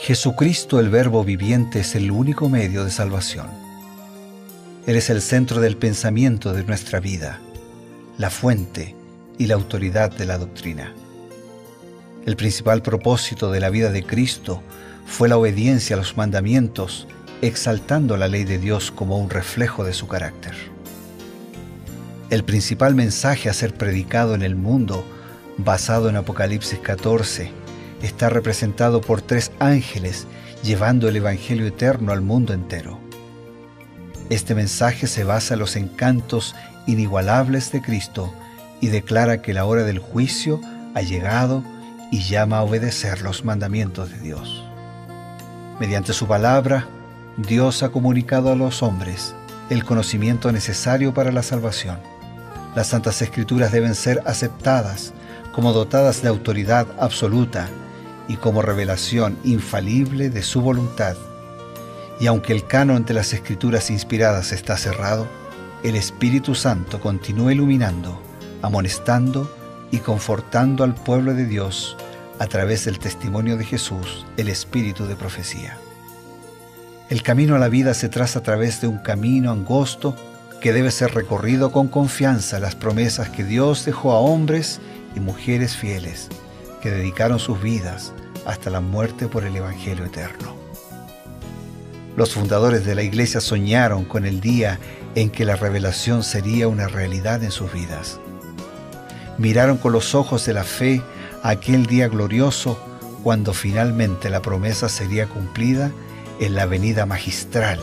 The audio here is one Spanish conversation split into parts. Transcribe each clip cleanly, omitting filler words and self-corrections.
Jesucristo, el Verbo viviente, es el único medio de salvación. Él es el centro del pensamiento de nuestra vida, la fuente y la autoridad de la doctrina. El principal propósito de la vida de Cristo fue la obediencia a los mandamientos, exaltando la ley de Dios como un reflejo de su carácter. El principal mensaje a ser predicado en el mundo, basado en Apocalipsis 14, está representado por 3 ángeles llevando el Evangelio eterno al mundo entero. Este mensaje se basa en los encantos inigualables de Cristo y declara que la hora del juicio ha llegado y llama a obedecer los mandamientos de Dios. Mediante su palabra, Dios ha comunicado a los hombres el conocimiento necesario para la salvación. Las Santas Escrituras deben ser aceptadas como dotadas de autoridad absoluta y como revelación infalible de su voluntad. Y aunque el canon de las Escrituras inspiradas está cerrado, el Espíritu Santo continúa iluminando, amonestando y confortando al pueblo de Dios a través del testimonio de Jesús, el Espíritu de profecía. El camino a la vida se traza a través de un camino angosto que debe ser recorrido con confianza en las promesas que Dios dejó a hombres y mujeres fieles que dedicaron sus vidas hasta la muerte por el Evangelio eterno. Los fundadores de la Iglesia soñaron con el día en que la revelación sería una realidad en sus vidas. Miraron con los ojos de la fe aquel día glorioso cuando finalmente la promesa sería cumplida en la venida magistral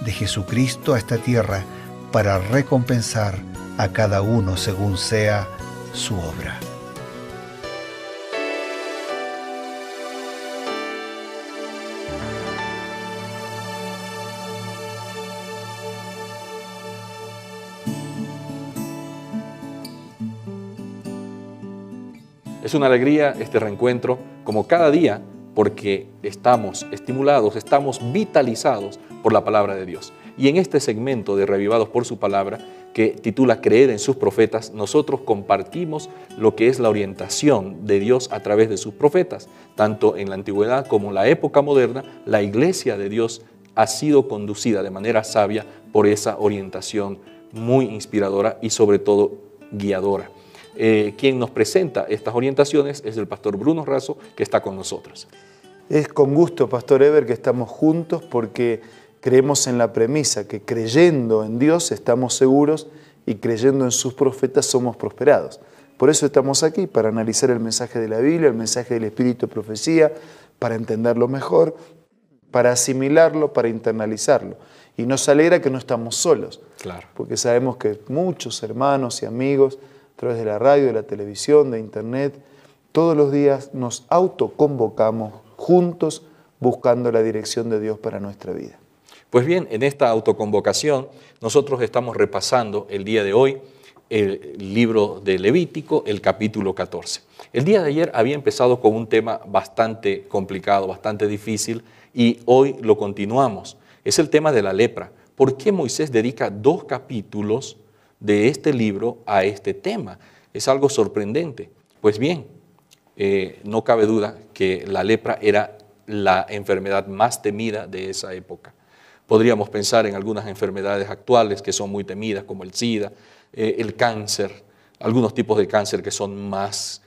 de Jesucristo a esta tierra para recompensar a cada uno según sea su obra. Es una alegría este reencuentro, como cada día, porque estamos estimulados, estamos vitalizados por la palabra de Dios. Y en este segmento de Reavivados por su palabra, que titula Creer en sus profetas, nosotros compartimos lo que es la orientación de Dios a través de sus profetas. Tanto en la antigüedad como en la época moderna, la iglesia de Dios ha sido conducida de manera sabia por esa orientación muy inspiradora y sobre todo guiadora. Quien nos presenta estas orientaciones es el pastor Bruno Razo, que está con nosotros. Es con gusto, Pastor Eber, que estamos juntos porque creemos en la premisa que creyendo en Dios estamos seguros y creyendo en sus profetas somos prosperados. Por eso estamos aquí, para analizar el mensaje de la Biblia, el mensaje del Espíritu de profecía, para entenderlo mejor, para asimilarlo, para internalizarlo. Y nos alegra que no estamos solos, claro, porque sabemos que muchos hermanos y amigos, a través de la radio, de la televisión, de internet, todos los días nos autoconvocamos juntos buscando la dirección de Dios para nuestra vida. Pues bien, en esta autoconvocación nosotros estamos repasando el día de hoy el libro de Levítico, el capítulo 14. El día de ayer había empezado con un tema bastante complicado, bastante difícil, y hoy lo continuamos. Es el tema de la lepra. ¿Por qué Moisés dedica 2 capítulos de este libro a este tema? Es algo sorprendente. Pues bien, no cabe duda que la lepra era la enfermedad más temida de esa época. Podríamos pensar en algunas enfermedades actuales que son muy temidas, como el SIDA, el cáncer, algunos tipos de cáncer que son más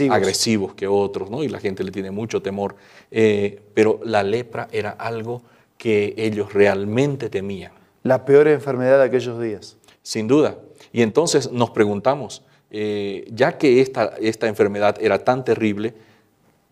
agresivos que otros, ¿no? Y la gente le tiene mucho temor. Pero la lepra era algo que ellos realmente temían. La peor enfermedad de aquellos días. Sin duda. Y entonces nos preguntamos, ya que esta enfermedad era tan terrible,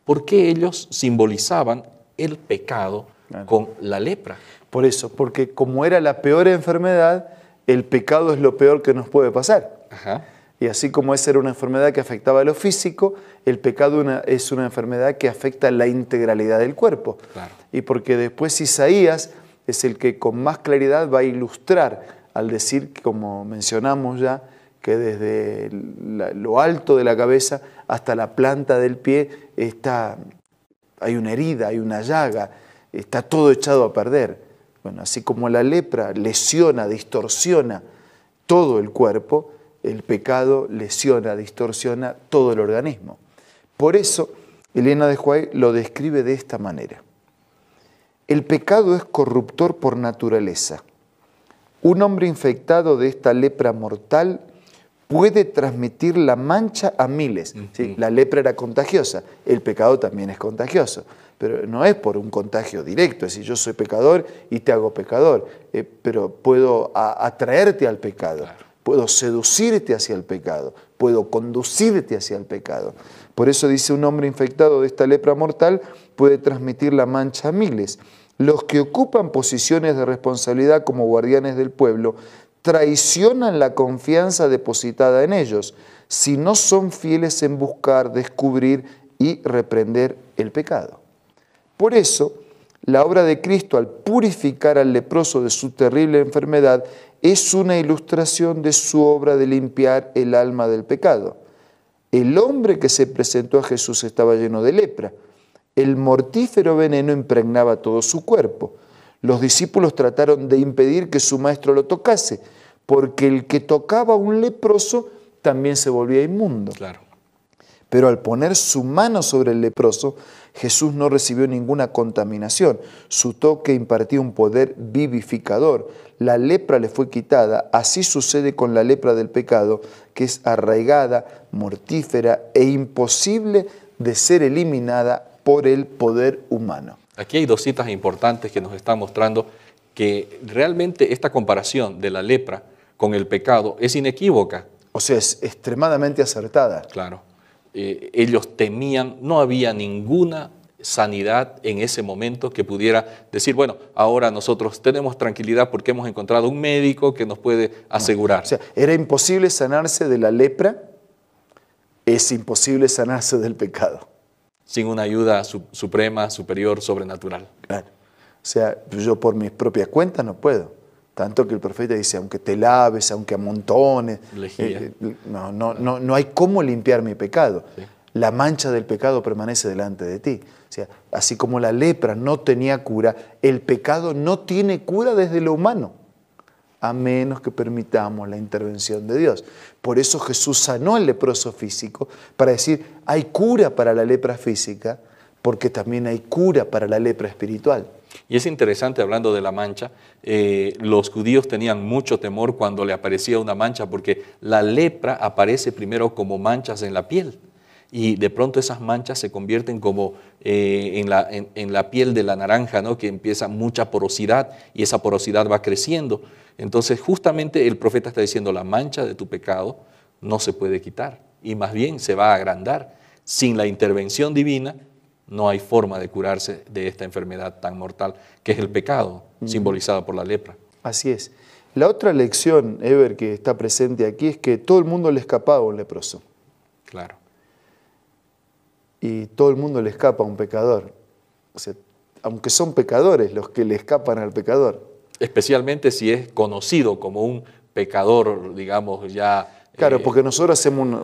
¿por qué ellos simbolizaban el pecado con la lepra? Por eso, porque como era la peor enfermedad, el pecado es lo peor que nos puede pasar. Ajá. Y así como esa era una enfermedad que afectaba a lo físico, el pecado es una enfermedad que afecta la integralidad del cuerpo. Claro. Y porque después Isaías es el que con más claridad va a ilustrar al decir, como mencionamos ya, que desde lo alto de la cabeza hasta la planta del pie hay una herida, hay una llaga, está todo echado a perder. Bueno, así como la lepra lesiona, distorsiona todo el cuerpo, el pecado lesiona, distorsiona todo el organismo. Por eso, Elena de White lo describe de esta manera. El pecado es corruptor por naturaleza. Un hombre infectado de esta lepra mortal puede transmitir la mancha a miles. ¿Sí? La lepra era contagiosa, el pecado también es contagioso, pero no es por un contagio directo, es decir, yo soy pecador y te hago pecador, pero puedo atraerte al pecado, claro. Puedo seducirte hacia el pecado, puedo conducirte hacia el pecado. Por eso dice, un hombre infectado de esta lepra mortal puede transmitir la mancha a miles. Los que ocupan posiciones de responsabilidad como guardianes del pueblo traicionan la confianza depositada en ellos si no son fieles en buscar, descubrir y reprender el pecado. Por eso, la obra de Cristo al purificar al leproso de su terrible enfermedad es una ilustración de su obra de limpiar el alma del pecado. El hombre que se presentó a Jesús estaba lleno de lepra. El mortífero veneno impregnaba todo su cuerpo. Los discípulos trataron de impedir que su maestro lo tocase, porque el que tocaba a un leproso también se volvía inmundo. Claro. Pero al poner su mano sobre el leproso, Jesús no recibió ninguna contaminación. Su toque impartía un poder vivificador. La lepra le fue quitada. Así sucede con la lepra del pecado, que es arraigada, mortífera e imposible de ser eliminada por el poder humano. Aquí hay dos citas importantes que nos están mostrando que realmente esta comparación de la lepra con el pecado es inequívoca. O sea, es extremadamente acertada. Claro. Ellos temían, no había ninguna sanidad en ese momento que pudiera decir, bueno, ahora nosotros tenemos tranquilidad porque hemos encontrado un médico que nos puede asegurar. O sea, era imposible sanarse de la lepra, es imposible sanarse del pecado. Sin una ayuda suprema, superior, sobrenatural. Claro. O sea, yo por mis propias cuentas no puedo. Tanto que el profeta dice, aunque te laves, aunque amontones, no hay cómo limpiar mi pecado. Sí. La mancha del pecado permanece delante de ti. O sea, así como la lepra no tenía cura, el pecado no tiene cura desde lo humano, a menos que permitamos la intervención de Dios. Por eso Jesús sanó al leproso físico, para decir, hay cura para la lepra física, porque también hay cura para la lepra espiritual. Y es interesante, hablando de la mancha, los judíos tenían mucho temor cuando le aparecía una mancha, porque la lepra aparece primero como manchas en la piel, y de pronto esas manchas se convierten como en la piel de la naranja, ¿no? Que empieza mucha porosidad, y esa porosidad va creciendo. Entonces justamente el profeta está diciendo, la mancha de tu pecado no se puede quitar, y más bien se va a agrandar. Sin la intervención divina, no hay forma de curarse de esta enfermedad tan mortal que es el pecado, simbolizado por la lepra. Así es. La otra lección, Eber, que está presente aquí es que todo el mundo le escapaba a un leproso. Claro. Y todo el mundo le escapa a un pecador. O sea, aunque son pecadores los que le escapan al pecador. Especialmente si es conocido como un pecador, digamos, ya... Claro, porque nosotros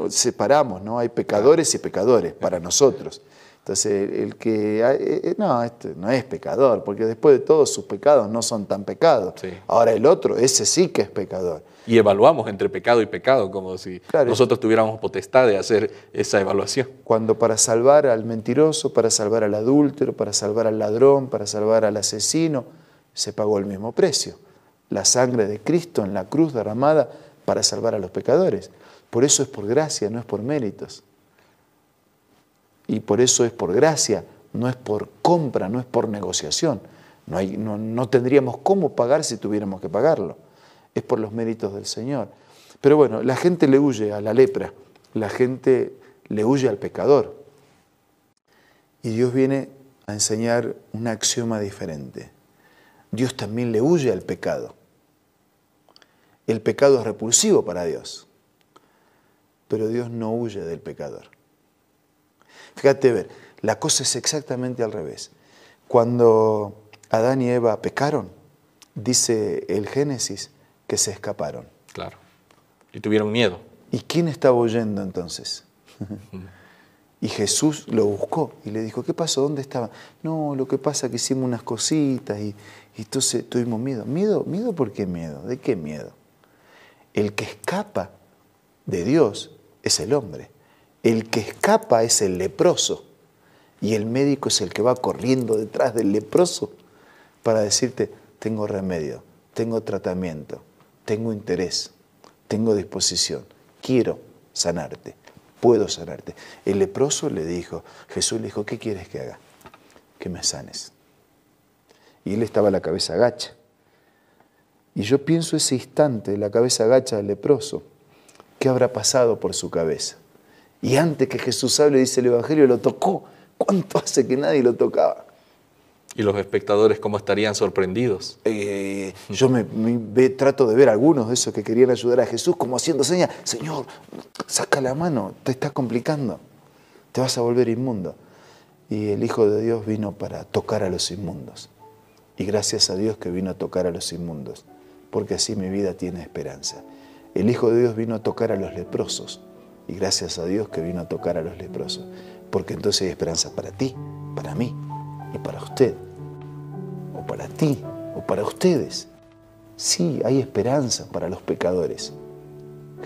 separamos, ¿no? Hay pecadores y pecadores para nosotros. Entonces, el que, no, este no es pecador, porque después de todo sus pecados no son tan pecados. Sí. Ahora el otro, ese sí que es pecador. Y evaluamos entre pecado y pecado, como si nosotros tuviéramos potestad de hacer esa evaluación. Cuando para salvar al mentiroso, para salvar al adúltero, para salvar al ladrón, para salvar al asesino, se pagó el mismo precio. La sangre de Cristo en la cruz derramada para salvar a los pecadores. Por eso es por gracia, no es por méritos. Y por eso es por gracia, no es por compra, no es por negociación. No tendríamos cómo pagar si tuviéramos que pagarlo. Es por los méritos del Señor. Pero bueno, la gente le huye a la lepra, la gente le huye al pecador. Y Dios viene a enseñar un axioma diferente. Dios también le huye al pecado. El pecado es repulsivo para Dios, pero Dios no huye del pecador. Fíjate, ver, la cosa es exactamente al revés. Cuando Adán y Eva pecaron, dice el Génesis que se escaparon. Claro. Y tuvieron miedo. ¿Y quién estaba huyendo entonces? Y Jesús lo buscó y le dijo, ¿qué pasó? ¿Dónde estaba? No, lo que pasa es que hicimos unas cositas y entonces tuvimos miedo. ¿Miedo? ¿Miedo por qué miedo? ¿De qué miedo? El que escapa de Dios es el hombre. El que escapa es el leproso y el médico es el que va corriendo detrás del leproso para decirte, tengo remedio, tengo tratamiento, tengo interés, tengo disposición, quiero sanarte, puedo sanarte. El leproso le dijo, Jesús le dijo, ¿qué quieres que haga? Que me sanes. Y él estaba la cabeza agacha. Y yo pienso ese instante, la cabeza agacha del leproso, ¿qué habrá pasado por su cabeza? Y antes que Jesús hable, dice el Evangelio, lo tocó. ¿Cuánto hace que nadie lo tocaba? ¿Y los espectadores cómo estarían sorprendidos? Yo trato de ver a algunos de esos que querían ayudar a Jesús como haciendo señas. Señor, saca la mano, te está complicando, te vas a volver inmundo. Y el Hijo de Dios vino para tocar a los inmundos. Y gracias a Dios que vino a tocar a los inmundos, porque así mi vida tiene esperanza. El Hijo de Dios vino a tocar a los leprosos. Y gracias a Dios que vino a tocar a los leprosos, porque entonces hay esperanza para ti, para mí y para usted, o para ti, o para ustedes. Sí, hay esperanza para los pecadores.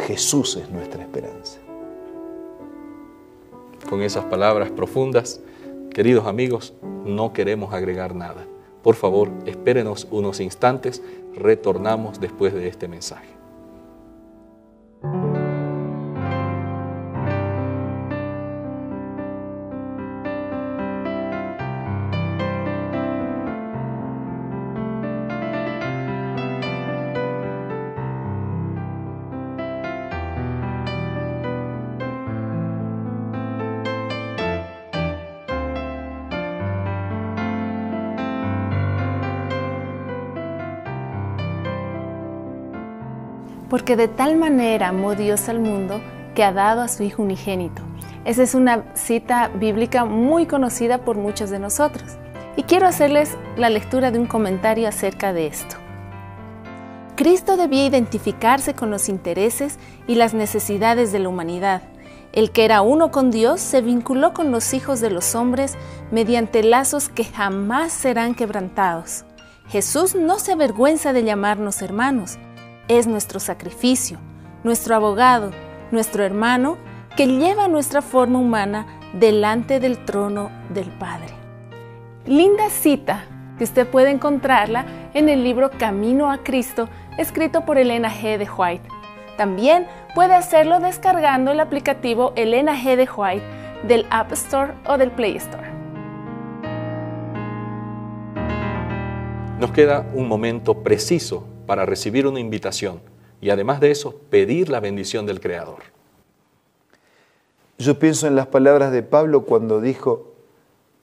Jesús es nuestra esperanza. Con esas palabras profundas, queridos amigos, no queremos agregar nada. Por favor, espérenos unos instantes, retornamos después de este mensaje. Porque de tal manera amó Dios al mundo que ha dado a su Hijo unigénito. Esa es una cita bíblica muy conocida por muchos de nosotros. Y quiero hacerles la lectura de un comentario acerca de esto. Cristo debía identificarse con los intereses y las necesidades de la humanidad. El que era uno con Dios se vinculó con los hijos de los hombres mediante lazos que jamás serán quebrantados. Jesús no se avergüenza de llamarnos hermanos. Es nuestro sacrificio, nuestro abogado, nuestro hermano, que lleva nuestra forma humana delante del trono del Padre. Linda cita, que usted puede encontrarla en el libro Camino a Cristo, escrito por Elena G. de White. También puede hacerlo descargando el aplicativo Elena G. de White del App Store o del Play Store. Nos queda un momento preciso para recibir una invitación y además de eso, pedir la bendición del Creador. Yo pienso en las palabras de Pablo cuando dijo,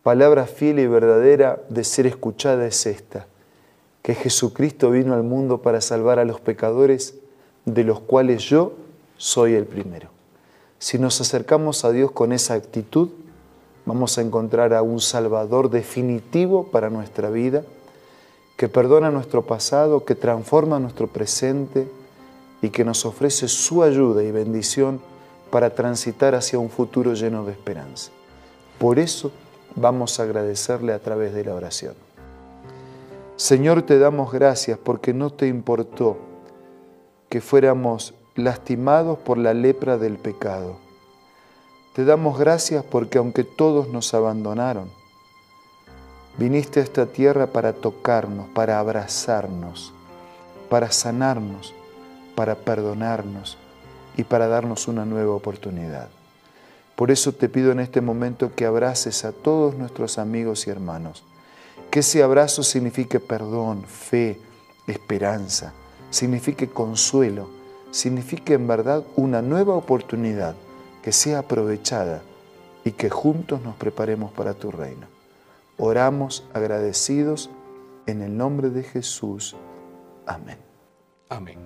palabra fiel y verdadera de ser escuchada es esta, que Jesucristo vino al mundo para salvar a los pecadores, de los cuales yo soy el primero. Si nos acercamos a Dios con esa actitud, vamos a encontrar a un Salvador definitivo para nuestra vida, que perdona nuestro pasado, que transforma nuestro presente y que nos ofrece su ayuda y bendición para transitar hacia un futuro lleno de esperanza. Por eso vamos a agradecerle a través de la oración. Señor, te damos gracias porque no te importó que fuéramos lastimados por la lepra del pecado. Te damos gracias porque aunque todos nos abandonaron, viniste a esta tierra para tocarnos, para abrazarnos, para sanarnos, para perdonarnos y para darnos una nueva oportunidad. Por eso te pido en este momento que abraces a todos nuestros amigos y hermanos, que ese abrazo signifique perdón, fe, esperanza, signifique consuelo, signifique en verdad una nueva oportunidad que sea aprovechada y que juntos nos preparemos para tu reino. Oramos agradecidos en el nombre de Jesús. Amén. Amén.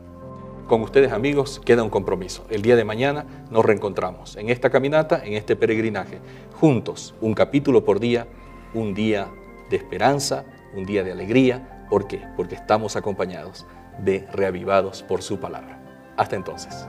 Con ustedes, amigos, queda un compromiso. El día de mañana nos reencontramos en esta caminata, en este peregrinaje, juntos, un capítulo por día, un día de esperanza, un día de alegría. ¿Por qué? Porque estamos acompañados de reavivados por su palabra. Hasta entonces.